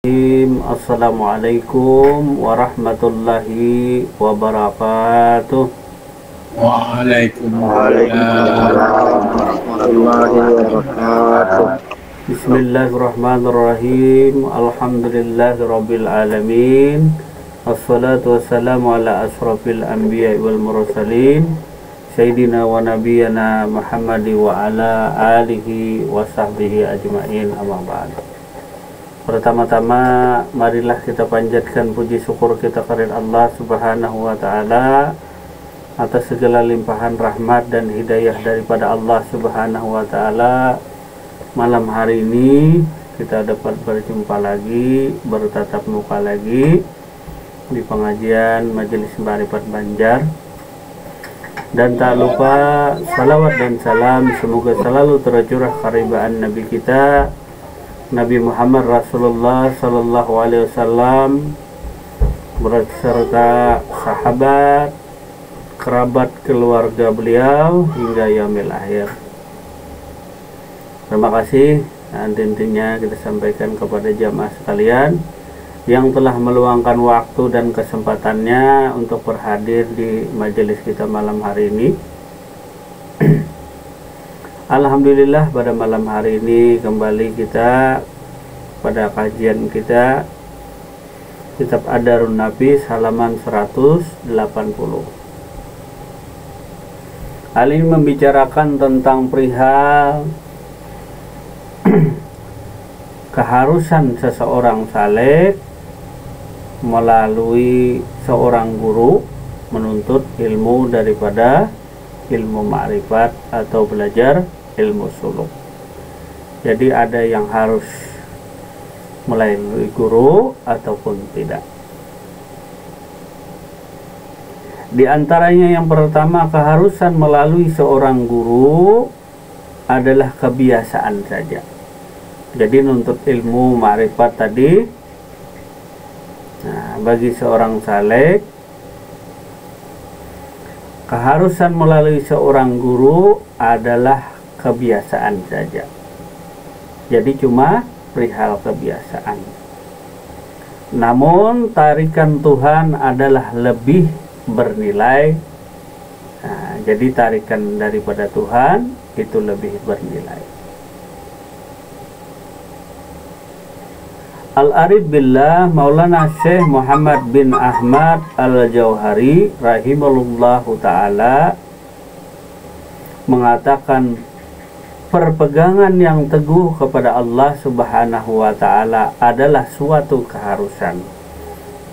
Assalamualaikum warahmatullahi wabarakatuh. Waalaikumsalam warahmatullahi wabarakatuh. Bismillahirrahmanirrahim. Alhamdulillahirabbil alamin. Wassalatu wassalamu ala asrofil anbiya wal mursalin Sayyidina wa nabiyana Muhammadi wa ala alihi wa sahbihi ajma'in, amma ba'd. Pertama-tama marilah kita panjatkan puji syukur kita kepada Allah Subhanahu wa ta'ala atas segala limpahan rahmat dan hidayah daripada Allah Subhanahu wa ta'ala. Malam hari ini kita dapat berjumpa lagi, bertatap muka lagi di pengajian Majelis Ma'rifat Banjar. Dan tak lupa salawat dan salam semoga selalu tercurah karibaan Nabi kita Nabi Muhammad Rasulullah Sallallahu Alaihi Wasallam beserta sahabat, kerabat, keluarga beliau hingga yaumil akhir. Terima kasih. Dan tentunya kita sampaikan kepada jamaah sekalian yang telah meluangkan waktu dan kesempatannya untuk berhadir di majelis kita malam hari ini. Alhamdulillah pada malam hari ini kembali kita pada kajian kita Kitab Ad-Darun Nafis halaman 180. Hal ini membicarakan tentang perihal keharusan seseorang saleh melalui seorang guru menuntut ilmu daripada ilmu ma'rifat atau belajar ilmu suluk. Jadi ada yang harus melalui guru ataupun tidak. Di antaranya yang pertama, keharusan melalui seorang guru adalah kebiasaan saja. Jadi nuntut ilmu ma'rifat tadi, nah, bagi seorang saleh keharusan melalui seorang guru adalah kebiasaan saja. Jadi cuma perihal kebiasaan. Namun tarikan Tuhan adalah lebih bernilai. Nah, jadi tarikan daripada Tuhan itu lebih bernilai. Al-Arif Billah Maulana Syekh Muhammad bin Ahmad Al-Jauhari rahimahullahu ta'ala mengatakan, perpegangan yang teguh kepada Allah Subhanahu wa ta'ala adalah suatu keharusan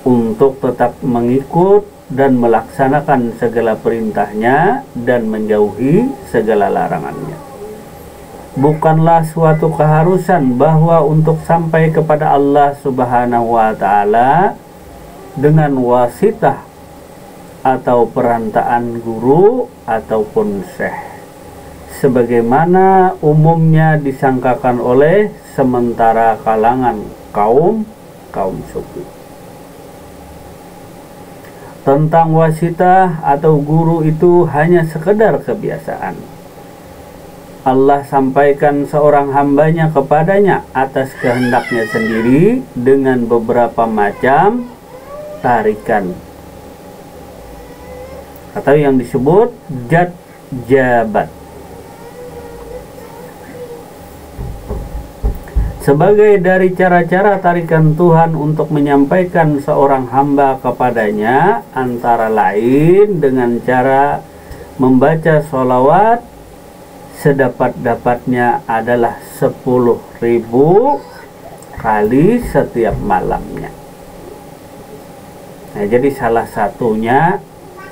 untuk tetap mengikut dan melaksanakan segala perintahnya dan menjauhi segala larangannya. Bukanlah suatu keharusan bahwa untuk sampai kepada Allah Subhanahu wa ta'ala dengan wasitah atau perantaraan guru ataupun syekh, sebagaimana umumnya disangkakan oleh sementara kalangan kaum sufi. Tentang wasitah atau guru itu hanya sekedar kebiasaan. Allah sampaikan seorang hambanya kepadanya atas kehendaknya sendiri dengan beberapa macam tarikan atau yang disebut jabat. Sebagai dari cara-cara tarikan Tuhan untuk menyampaikan seorang hamba kepadanya, antara lain dengan cara membaca sholawat sedapat-dapatnya adalah 10.000 kali setiap malamnya. Nah, jadi salah satunya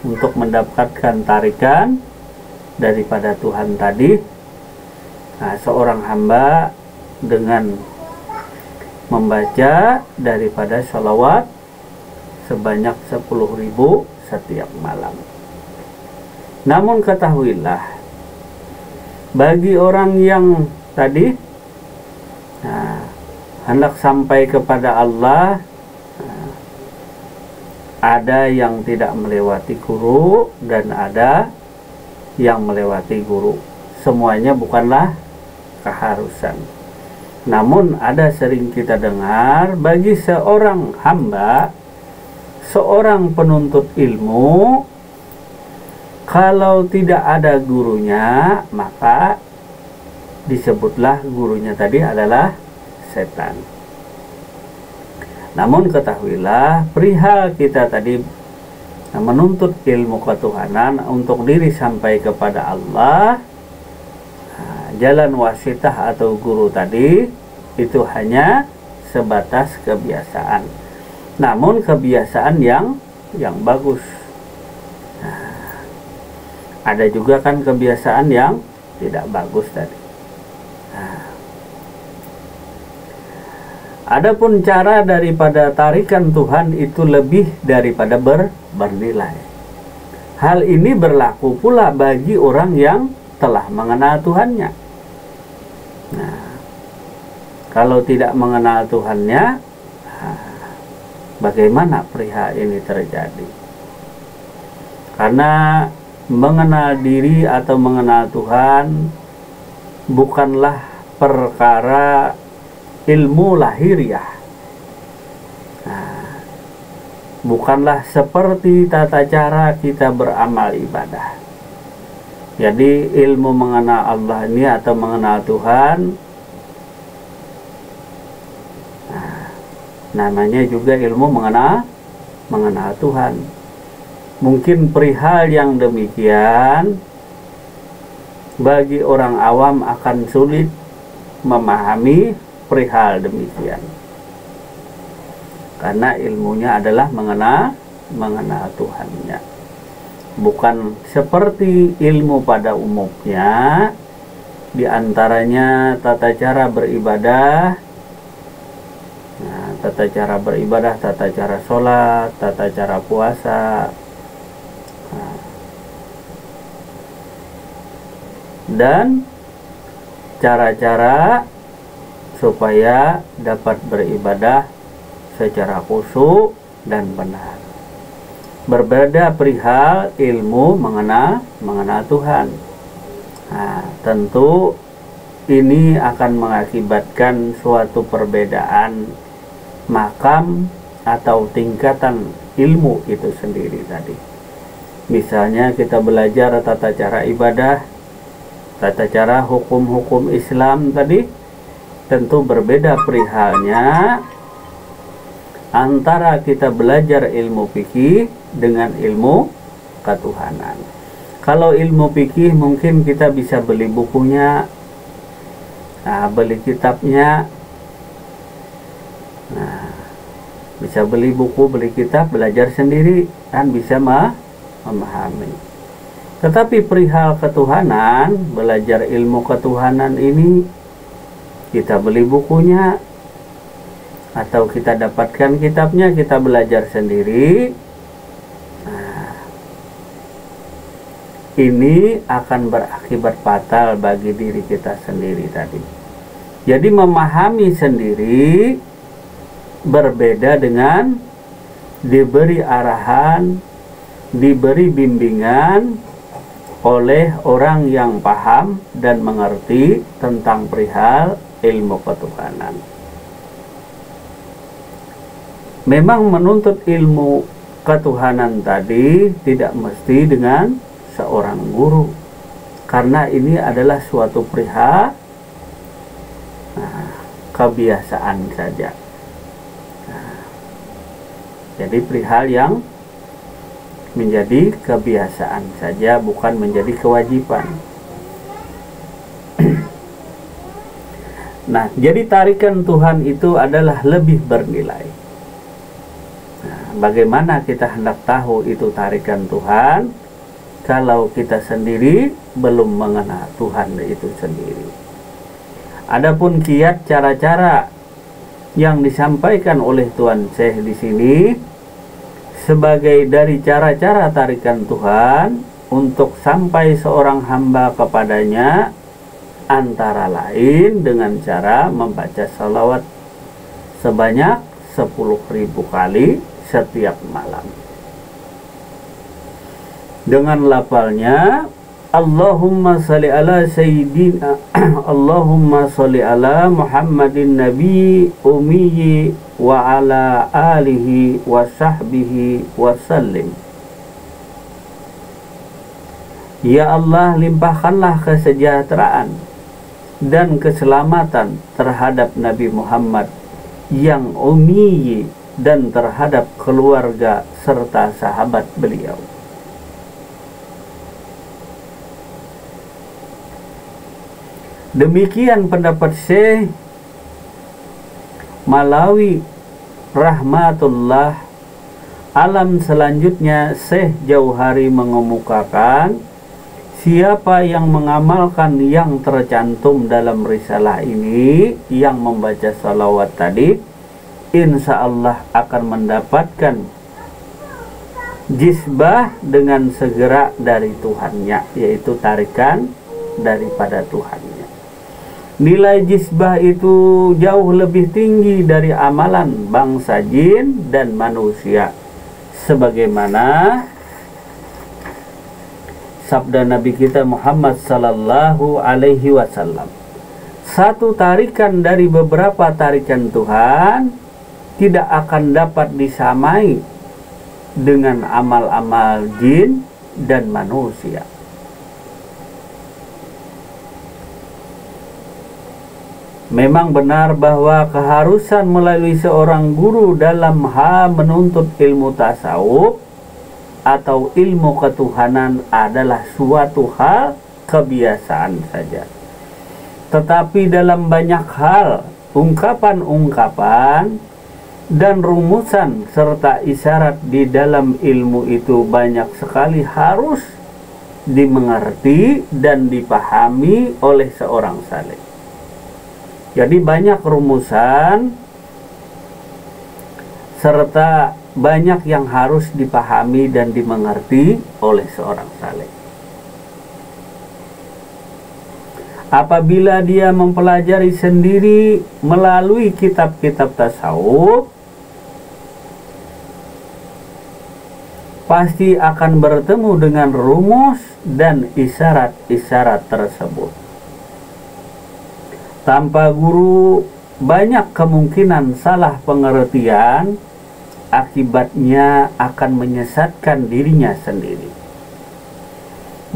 untuk mendapatkan tarikan daripada Tuhan tadi, nah, seorang hamba dengan membaca daripada sholawat sebanyak 10.000 setiap malam. Namun ketahuilah, bagi orang yang tadi hendak sampai kepada Allah, ada yang tidak melewati guru dan ada yang melewati guru. Semuanya bukanlah keharusan. Namun ada sering kita dengar bagi seorang hamba, seorang penuntut ilmu, kalau tidak ada gurunya, maka disebutlah gurunya tadi adalah setan. Namun ketahuilah, perihal kita tadi menuntut ilmu ketuhanan untuk diri sampai kepada Allah, jalan wasitah atau guru tadi itu hanya sebatas kebiasaan. Namun kebiasaan yang bagus. Ada juga kan kebiasaan yang tidak bagus tadi. Adapun cara daripada tarikan Tuhan itu lebih daripada bernilai. Hal ini berlaku pula bagi orang yang telah mengenal Tuhannya. Nah, kalau tidak mengenal Tuhannya, bagaimana perihal ini terjadi? Karena mengenal diri atau mengenal Tuhan bukanlah perkara ilmu lahiriah. Bukanlah seperti tata cara kita beramal ibadah. Jadi ilmu mengenal Allah ini atau mengenal Tuhan, namanya juga ilmu mengenal Tuhan. Mungkin perihal yang demikian bagi orang awam akan sulit memahami perihal demikian, karena ilmunya adalah mengenal Tuhannya. Bukan seperti ilmu pada umumnya, diantaranya tata cara beribadah, tata cara sholat, tata cara puasa, dan cara-cara supaya dapat beribadah secara khusyuk dan benar. Berbeda perihal ilmu mengenal Tuhan. Tentu ini akan mengakibatkan suatu perbedaan makam atau tingkatan ilmu itu sendiri tadi. Misalnya kita belajar tata cara ibadah, tata cara hukum-hukum Islam tadi, tentu berbeda perihalnya antara kita belajar ilmu fikih dengan ilmu ketuhanan. Kalau ilmu fikih mungkin kita bisa beli bukunya, beli kitabnya, bisa beli buku, beli kitab, belajar sendiri, kan bisa memahami. Tetapi perihal ketuhanan, belajar ilmu ketuhanan ini, kita beli bukunya atau kita dapatkan kitabnya, kita belajar sendiri, ini akan berakibat fatal bagi diri kita sendiri tadi. Jadi memahami sendiri berbeda dengan diberi arahan, diberi bimbingan oleh orang yang paham dan mengerti tentang perihal ilmu ketuhanan. Memang menuntut ilmu ketuhanan tadi tidak mesti dengan seorang guru, karena ini adalah suatu perihal kebiasaan saja. Jadi perihal yang menjadi kebiasaan saja, bukan menjadi kewajiban. Nah, jadi tarikan Tuhan itu adalah lebih bernilai. Bagaimana kita hendak tahu itu tarikan Tuhan kalau kita sendiri belum mengenal Tuhan itu sendiri? Adapun kiat cara-cara yang disampaikan oleh Tuan Syekh di sini sebagai dari cara-cara tarikan Tuhan untuk sampai seorang hamba kepadanya, antara lain dengan cara membaca salawat sebanyak 10.000 kali setiap malam. Dengan lafalnya Allahumma salli ala sayyidina Allahumma salli ala Muhammadin nabi ummiyi wa ala alihi wa sahbihi wa sallim. Ya Allah, limpahkanlah kesejahteraan dan keselamatan terhadap Nabi Muhammad yang ummi dan terhadap keluarga serta sahabat beliau. Demikian pendapat Syekh Malawi rahmatullah. Alam selanjutnya Syekh Jauhari mengemukakan, siapa yang mengamalkan yang tercantum dalam risalah ini, yang membaca salawat tadi, insya Allah akan mendapatkan jisbah dengan segera dari Tuhannya, yaitu tarikan daripada Tuhannya. Nilai jisbah itu jauh lebih tinggi dari amalan bangsa jin dan manusia, sebagaimana sabda Nabi kita Muhammad sallallahu alaihi wasallam, satu tarikan dari beberapa tarikan Tuhan tidak akan dapat disamai dengan amal-amal jin dan manusia. Memang benar bahwa keharusan melalui seorang guru dalam hal menuntut ilmu tasawuf atau ilmu ketuhanan adalah suatu hal kebiasaan saja. Tetapi dalam banyak hal, ungkapan-ungkapan dan rumusan serta isyarat di dalam ilmu itu banyak sekali harus dimengerti dan dipahami oleh seorang saleh. Jadi banyak rumusan serta banyak yang harus dipahami dan dimengerti oleh seorang saleh. Apabila dia mempelajari sendiri melalui kitab-kitab tasawuf, pasti akan bertemu dengan rumus dan isyarat-isyarat tersebut. Tanpa guru, banyak kemungkinan salah pengertian, akibatnya akan menyesatkan dirinya sendiri.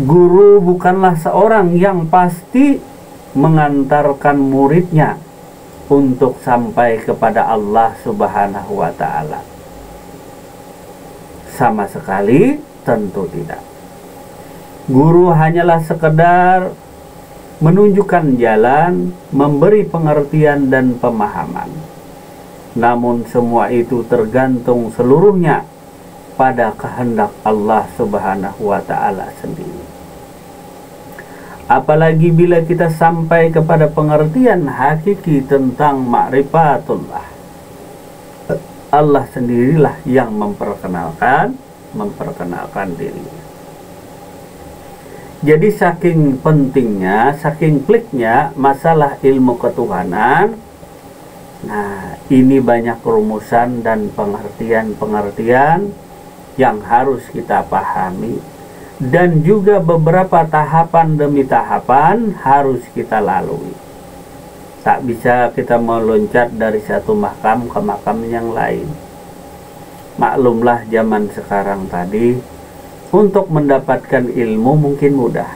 Guru bukanlah seorang yang pasti mengantarkan muridnya untuk sampai kepada Allah Subhanahu wa Ta'ala. Sama sekali tentu tidak. Guru hanyalah sekedar menunjukkan jalan, memberi pengertian dan pemahaman. Namun semua itu tergantung seluruhnya pada kehendak Allah Subhanahu wa Ta'ala sendiri. Apalagi bila kita sampai kepada pengertian hakiki tentang ma'rifatullah, Allah sendirilah yang memperkenalkan dirinya. Jadi saking pentingnya, saking kliknya masalah ilmu ketuhanan, nah ini banyak rumusan dan pengertian-pengertian yang harus kita pahami, dan juga beberapa tahapan demi tahapan harus kita lalui. Tak bisa kita meloncat dari satu makam ke makam yang lain. Maklumlah zaman sekarang tadi, untuk mendapatkan ilmu mungkin mudah.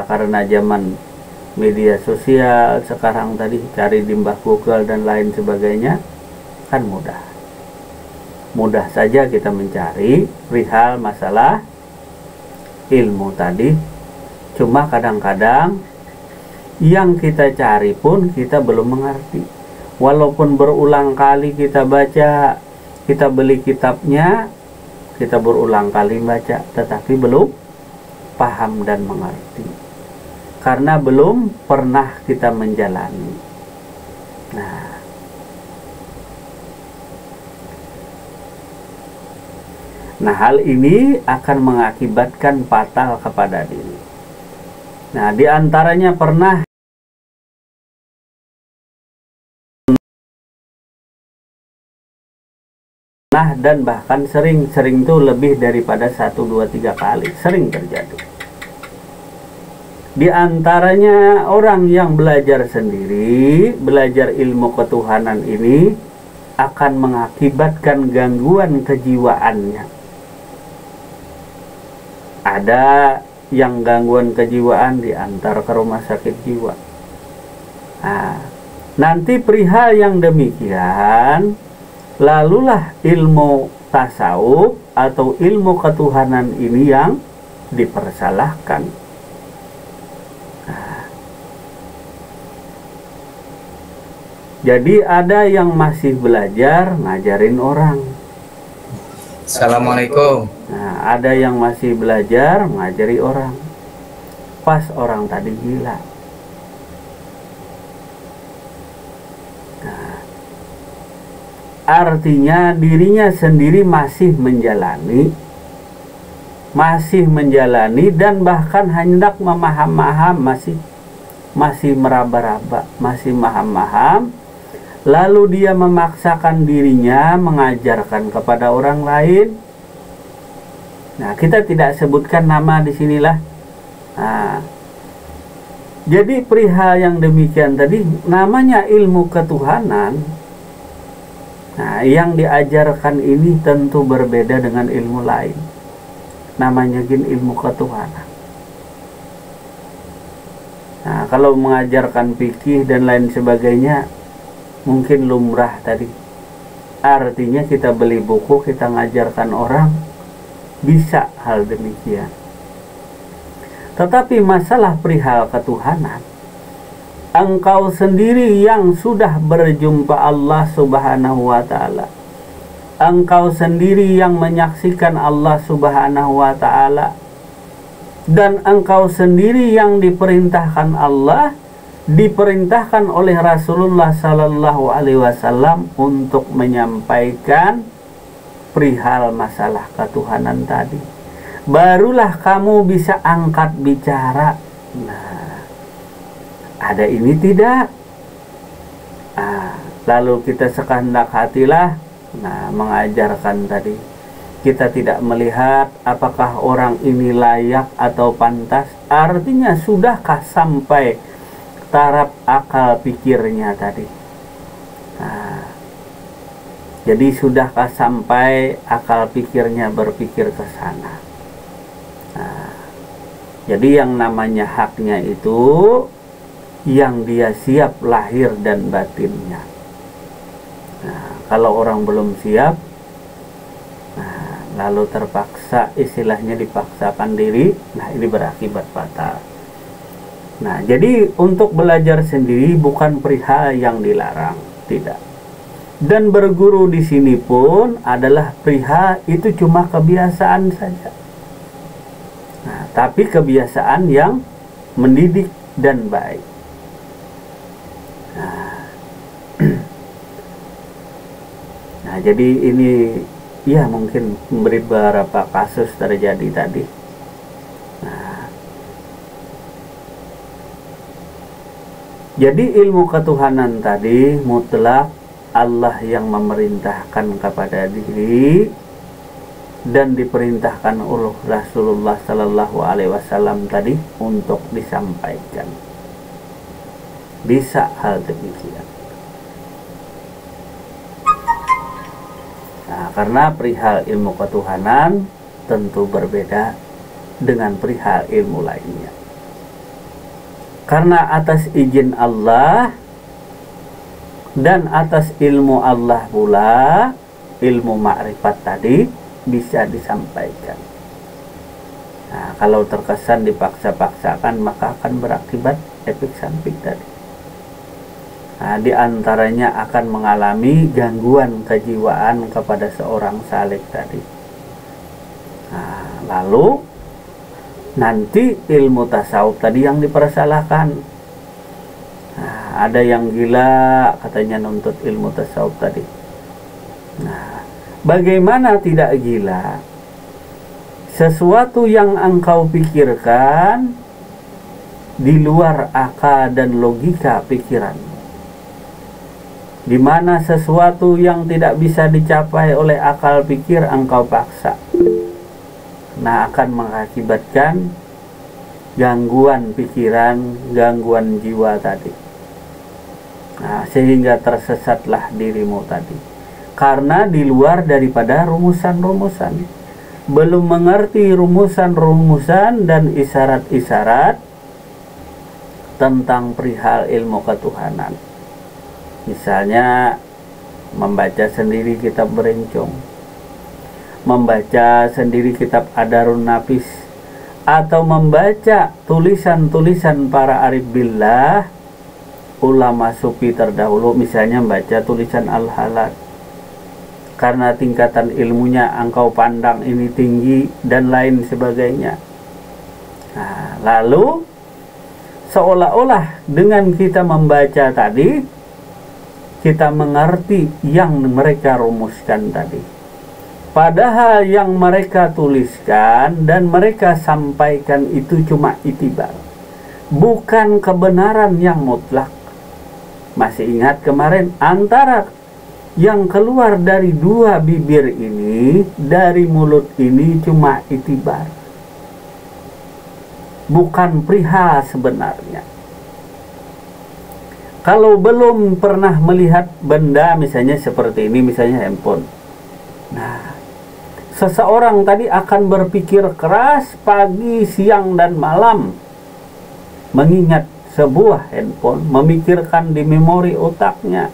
Karena zaman media sosial sekarang tadi, cari di mbah Google dan lain sebagainya, kan mudah. Mudah saja kita mencari perihal masalah ilmu tadi. Cuma kadang-kadang yang kita cari pun kita belum mengerti. Walaupun berulang kali kita baca, kita beli kitabnya, kita berulang kali baca, tetapi belum paham dan mengerti, karena belum pernah kita menjalani. Nah, hal ini akan mengakibatkan fatal kepada diri. Nah, diantaranya pernah Nah, dan bahkan sering itu lebih daripada 1, 2, 3 kali, sering terjadi. Di antaranya orang yang belajar sendiri, belajar ilmu ketuhanan ini akan mengakibatkan gangguan kejiwaannya. Ada yang gangguan kejiwaan diantar ke rumah sakit jiwa. Nah, nanti perihal yang demikian, lalulah ilmu tasawuf atau ilmu ketuhanan ini yang dipersalahkan. Nah, jadi ada yang masih belajar ngajarin orang. Assalamualaikum. Nah, ada yang masih belajar ngajari orang. Pas orang tadi gila. Nah, artinya dirinya sendiri masih menjalani dan bahkan hendak memaham-maham, masih meraba-raba, masih maham-maham. Lalu dia memaksakan dirinya mengajarkan kepada orang lain. Nah, kita tidak sebutkan nama di sinilah. Nah, jadi perihal yang demikian tadi namanya ilmu ketuhanan. Nah, yang diajarkan ini tentu berbeda dengan ilmu lain. Namanya ilmu ketuhanan. Nah, kalau mengajarkan fikih dan lain sebagainya mungkin lumrah tadi. Artinya kita beli buku, kita ngajarkan orang, bisa hal demikian. Tetapi masalah perihal ketuhanan, engkau sendiri yang sudah berjumpa Allah Subhanahu wa ta'ala, engkau sendiri yang menyaksikan Allah Subhanahu wa ta'ala, dan engkau sendiri yang diperintahkan Allah, diperintahkan oleh Rasulullah Sallallahu Alaihi Wasallam untuk menyampaikan perihal masalah ketuhanan tadi. Barulah kamu bisa angkat bicara. Nah, ada ini tidak? Lalu kita sekehendak hatilah, mengajarkan tadi. Kita tidak melihat apakah orang ini layak atau pantas. Artinya sudahkah sampai taraf akal pikirnya tadi. Nah, jadi sudahkah sampai akal pikirnya berpikir ke sana. Nah, jadi yang namanya haknya itu yang dia siap lahir dan batinnya. Nah, kalau orang belum siap, lalu terpaksa, istilahnya dipaksakan diri, nah ini berakibat fatal. Nah, jadi untuk belajar sendiri bukan perihal yang dilarang, tidak. Dan berguru di sini pun adalah perihal itu cuma kebiasaan saja. Nah, tapi kebiasaan yang mendidik dan baik. Nah, jadi ini ya mungkin memberi beberapa kasus terjadi tadi. Jadi ilmu ketuhanan tadi mutlak Allah yang memerintahkan kepada diri dan diperintahkan oleh Rasulullah Sallallahu Alaihi Wasallam tadi untuk disampaikan. Bisa hal demikian. Nah, karena perihal ilmu ketuhanan tentu berbeda dengan perihal ilmu lainnya. Karena atas izin Allah dan atas ilmu Allah pula, ilmu ma'rifat tadi bisa disampaikan. Nah, kalau terkesan dipaksa-paksakan maka akan berakibat efek samping tadi. Nah, di antaranya akan mengalami gangguan kejiwaan kepada seorang salik tadi. Nah, lalu nanti ilmu tasawuf tadi yang dipersalahkan. Nah, ada yang gila katanya nuntut ilmu tasawuf tadi. Nah, bagaimana tidak gila? Sesuatu yang engkau pikirkan di luar akal dan logika pikiran, di mana sesuatu yang tidak bisa dicapai oleh akal pikir engkau paksa. Nah, akan mengakibatkan gangguan pikiran, gangguan jiwa tadi. Nah, sehingga tersesatlah dirimu tadi. Karena di luar daripada rumusan-rumusan. Belum mengerti rumusan-rumusan dan isyarat-isyarat tentang perihal ilmu ketuhanan. Misalnya membaca sendiri kitab berencong, membaca sendiri kitab Adarun Nafis, atau membaca tulisan-tulisan para arif billah, ulama sufi terdahulu, misalnya membaca tulisan Al-Halad. Karena tingkatan ilmunya engkau pandang ini tinggi dan lain sebagainya. Nah, lalu seolah-olah dengan kita membaca tadi, kita mengerti yang mereka rumuskan tadi. Padahal yang mereka tuliskan dan mereka sampaikan itu cuma itibar, bukan kebenaran yang mutlak. Masih ingat kemarin, antara yang keluar dari dua bibir ini, dari mulut ini cuma itibar, bukan perihal sebenarnya. Kalau belum pernah melihat benda misalnya seperti ini, misalnya handphone. Nah, seseorang tadi akan berpikir keras pagi, siang, dan malam mengingat sebuah handphone, memikirkan di memori otaknya,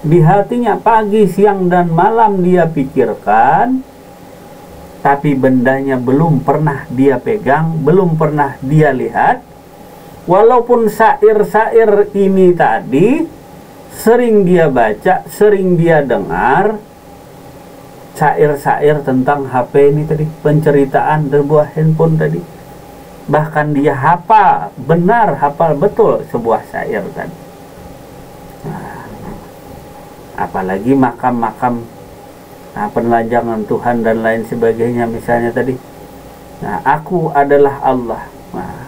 di hatinya pagi, siang, dan malam dia pikirkan, tapi bendanya belum pernah dia pegang, belum pernah dia lihat. Walaupun syair-syair ini tadi sering dia baca, sering dia dengar, syair-syair tentang HP ini tadi, penceritaan sebuah handphone tadi, bahkan dia hafal, benar hafal betul sebuah syair tadi. Nah, apalagi makam-makam, nah, penelanjangan Tuhan dan lain sebagainya misalnya tadi. Nah, aku adalah Allah. Nah,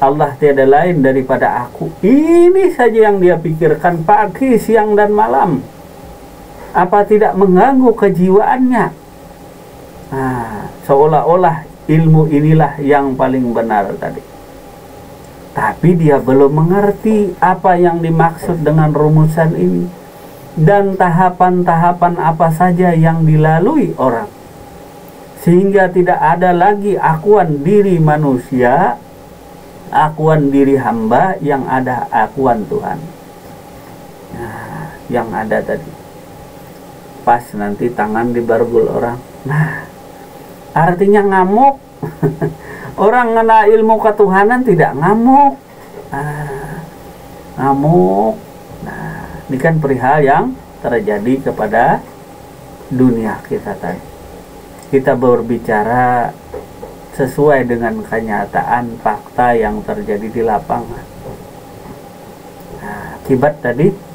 Allah tiada lain daripada aku. Ini saja yang dia pikirkan pagi, siang, dan malam. Apa tidak mengganggu kejiwaannya? Nah, seolah-olah ilmu inilah yang paling benar tadi. Tapi dia belum mengerti apa yang dimaksud dengan rumusan ini. Dan tahapan-tahapan apa saja yang dilalui orang. Sehingga tidak ada lagi akuan diri manusia, akuan diri hamba, yang ada akuan Tuhan. Nah, yang ada tadi pas nanti tangan dibargul orang, nah artinya ngamuk. Orang kena ilmu ketuhanan tidak ngamuk. Ngamuk. Nah, ini kan perihal yang terjadi kepada dunia kita tadi. Kita berbicara sesuai dengan kenyataan fakta yang terjadi di lapangan. Nah, akibat tadi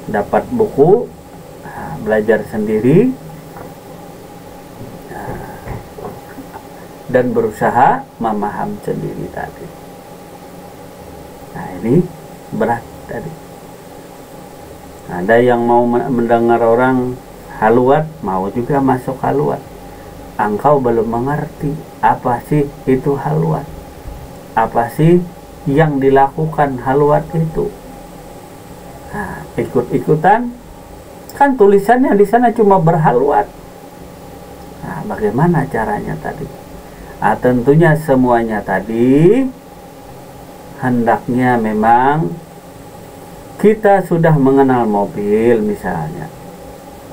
dapat buku, belajar sendiri, dan berusaha memaham sendiri tadi. Nah, ini berat tadi. Ada yang mau mendengar orang haluat, mau juga masuk haluat. Engkau belum mengerti apa sih itu haluat, apa sih yang dilakukan haluat itu. Nah, ikut-ikutan, kan tulisannya di sana cuma berhaluat. Nah, bagaimana caranya tadi? Nah, tentunya semuanya tadi hendaknya memang kita sudah mengenal mobil misalnya.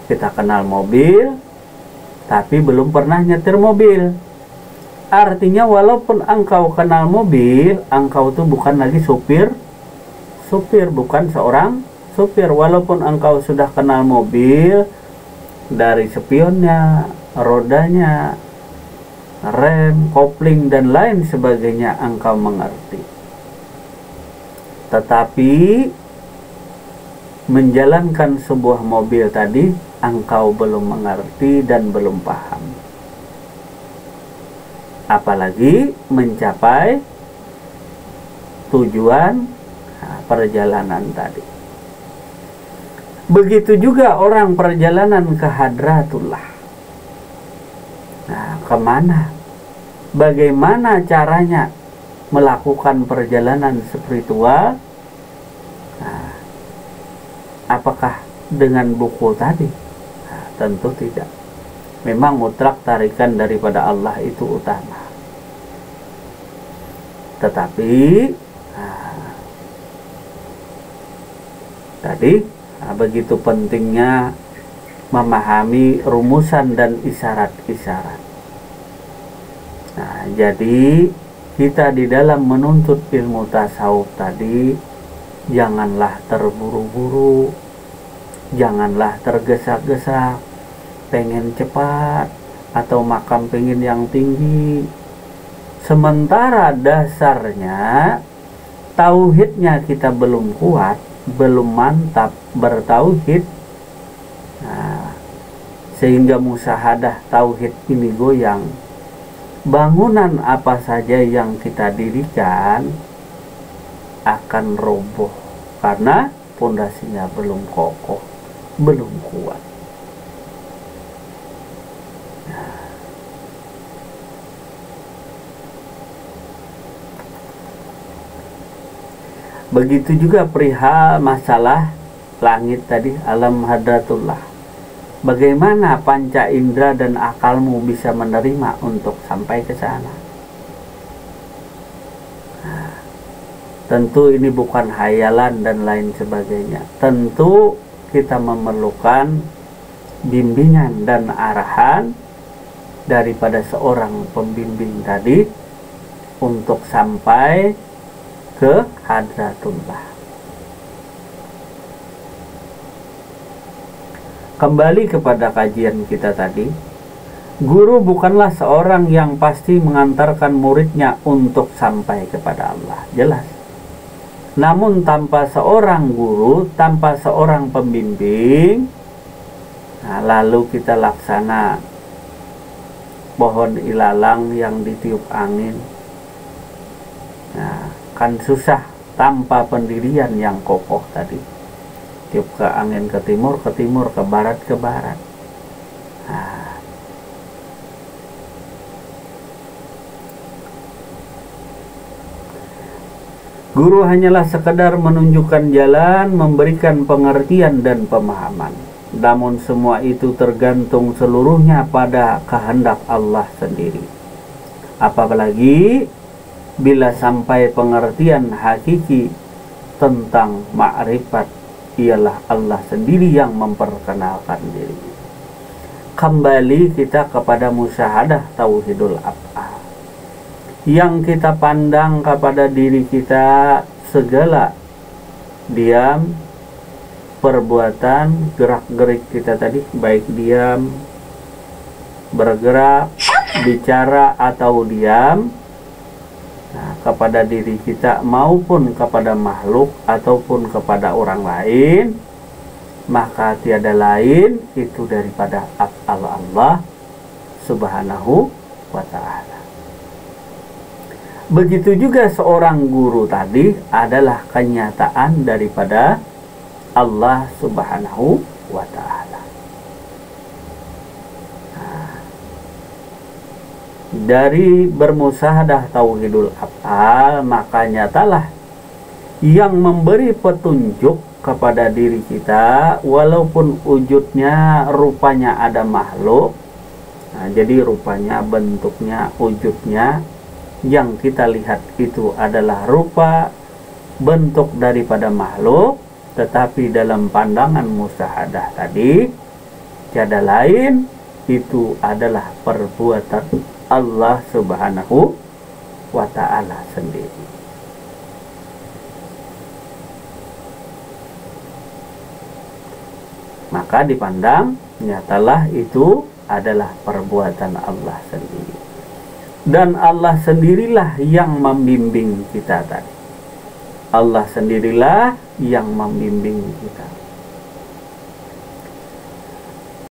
Kita kenal mobil, tapi belum pernah nyetir mobil. Artinya walaupun engkau kenal mobil, engkau tuh bukan lagi supir, bukan seorang supir. Walaupun engkau sudah kenal mobil, dari spionnya, rodanya, rem, kopling, dan lain sebagainya engkau mengerti. Tetapi menjalankan sebuah mobil tadi engkau belum mengerti dan belum paham. Apalagi mencapai tujuan perjalanan tadi. Begitu juga orang perjalanan ke Hadratullah. Nah, kemana? Bagaimana caranya melakukan perjalanan spiritual? Nah, apakah dengan buku tadi? Nah, tentu tidak. Memang mutlak tarikan daripada Allah itu utama. Tetapi tadi begitu pentingnya memahami rumusan dan isyarat-isyarat. Nah, jadi kita di dalam menuntut ilmu tasawuf tadi janganlah terburu-buru, janganlah tergesa-gesa, pengen cepat atau makam pengen yang tinggi. Sementara dasarnya tauhidnya kita belum kuat, belum mantap bertauhid, nah, sehingga musyahadah tauhid ini goyang. Bangunan apa saja yang kita dirikan akan roboh karena pondasinya belum kokoh, belum kuat. Begitu juga perihal masalah langit tadi, alam hadratullah. Bagaimana panca indera dan akalmu bisa menerima untuk sampai ke sana? Nah, tentu ini bukan hayalan dan lain sebagainya. Tentu kita memerlukan bimbingan dan arahan daripada seorang pembimbing tadi untuk sampai ke hadratullah. Kembali kepada kajian kita tadi, guru bukanlah seorang yang pasti mengantarkan muridnya untuk sampai kepada Allah, jelas. Namun tanpa seorang guru, tanpa seorang pembimbing, nah, lalu kita laksana pohon ilalang yang ditiup angin, nah, kan susah tanpa pendirian yang kokoh tadi. Tiup ke angin ke timur, ke barat, ke barat. Nah, guru hanyalah sekedar menunjukkan jalan, memberikan pengertian dan pemahaman. Namun semua itu tergantung seluruhnya pada kehendak Allah sendiri. Apalagi bila sampai pengertian hakiki tentang ma'rifat, ialah Allah sendiri yang memperkenalkan diri. Kembali kita kepada musyahadah tauhidul af'al. Yang kita pandang kepada diri kita segala diam, perbuatan, gerak-gerik kita tadi, baik diam, bergerak, bicara atau diam, nah, kepada diri kita maupun kepada makhluk ataupun kepada orang lain, maka tiada lain itu daripada af'al Allah subhanahu wa ta'ala. Begitu juga seorang guru tadi adalah kenyataan daripada Allah subhanahu wa ta'ala. Dari bermusyahadah tauhidul af'al, maka nyatalah yang memberi petunjuk kepada diri kita, walaupun wujudnya rupanya ada makhluk. Nah, jadi rupanya, bentuknya, wujudnya yang kita lihat itu adalah rupa bentuk daripada makhluk, tetapi dalam pandangan musyahadah tadi tiada lain itu adalah perbuatan Allah subhanahu wa ta'ala sendiri. Maka dipandang nyatalah itu adalah perbuatan Allah sendiri. Dan Allah sendirilah yang membimbing kita tadi. Allah sendirilah yang membimbing kita.